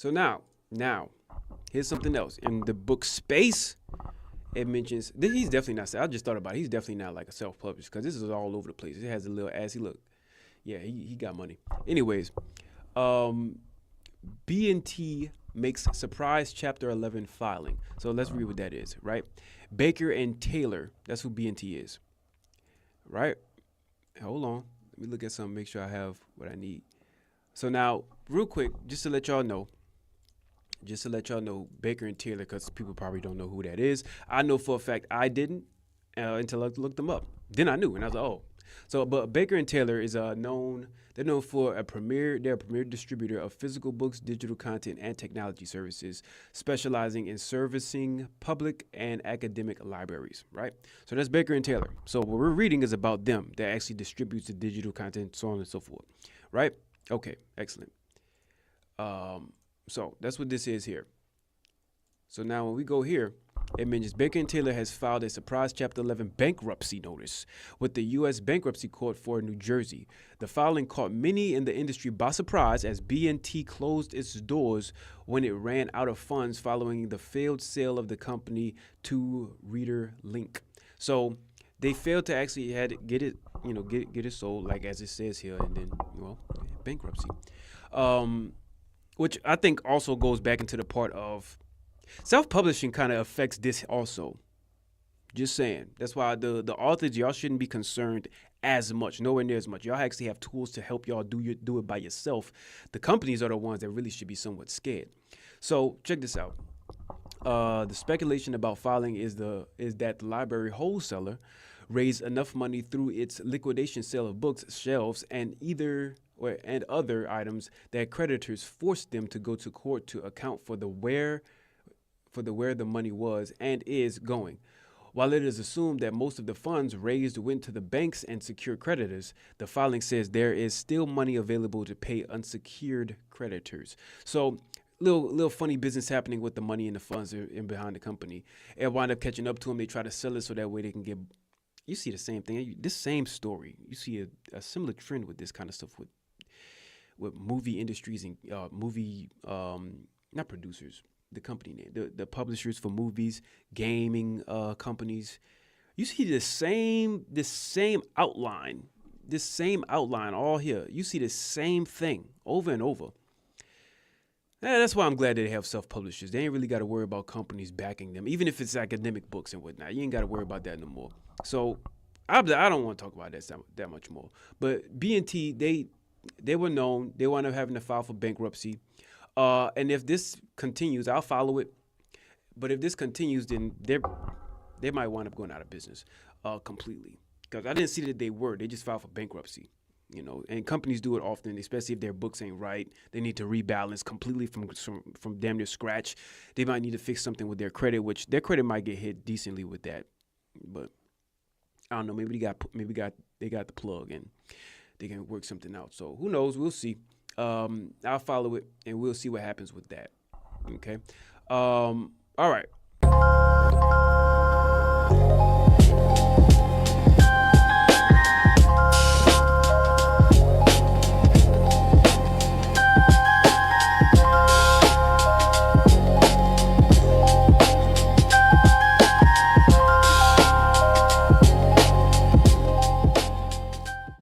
So now, here's something else. In the book Space, it mentions he's definitely not. I just thought about it. He's definitely not like a self-published because this is all over the place. It has a little assy look. Yeah, he got money. Anyways, B&T makes surprise Chapter 11 filing. So let's read what that is, right? Baker and Taylor, that's who B&T is, right? Hold on. Let me look at something, make sure I have what I need. So now, real quick, just to let y'all know, Baker and Taylor, because people probably don't know who that is. I know for a fact I didn't until I looked them up. Then I knew, and I was like, oh. So, but Baker and Taylor is known. They're known for they're a premier distributor of physical books, digital content, and technology services, specializing in servicing public and academic libraries, right? So that's Baker and Taylor. So what we're reading is about them that actually distributes the digital content, so on and so forth, right? Okay, excellent. So that's what this is here. So now when we go here, it mentions Baker and Taylor has filed a surprise Chapter 11 bankruptcy notice with the U.S. Bankruptcy Court for New Jersey. The filing caught many in the industry by surprise as B&T closed its doors when it ran out of funds following the failed sale of the company to Reader Link. So they failed to actually get it sold, like as it says here, and then bankruptcy. Which I think also goes back into the part of self-publishing kind of affects this also. Just saying. That's why the authors, y'all shouldn't be concerned as much, nowhere near as much. Y'all actually have tools to help y'all do it by yourself. The companies are the ones that really should be somewhat scared. So check this out. The speculation about filing is that the library wholesaler raised enough money through its liquidation sale of books, shelves, and other items that creditors forced them to go to court to account for where the money was and is going. While it is assumed that most of the funds raised went to the banks and secured creditors, the filing says there is still money available to pay unsecured creditors. So little funny business happening with the money and the funds in behind the company. It wound up catching up to them. They try to sell it so that way they can get. You see the same thing. This same story. You see a similar trend with this kind of stuff with movie industries and not producers. The company name, the publishers for movies, gaming companies. You see this same outline all here. You see the same thing over and over. And that's why I'm glad that they have self-publishers. They ain't really got to worry about companies backing them, even if it's academic books and whatnot. You ain't got to worry about that no more. So I don't want to talk about that much more. But B&T, they were known. They wound up having to file for bankruptcy. And if this continues, I'll follow it. But if this continues, then they might wind up going out of business completely. Because I didn't see that they were. They just filed for bankruptcy. And companies do it often, especially if their books ain't right. They need to rebalance completely from damn near scratch. They might need to fix something with their credit, which their credit might get hit decently with that. But I don't know. Maybe they got the plug and they can work something out. So who knows? We'll see. I'll follow it and we'll see what happens with that. Okay. All right.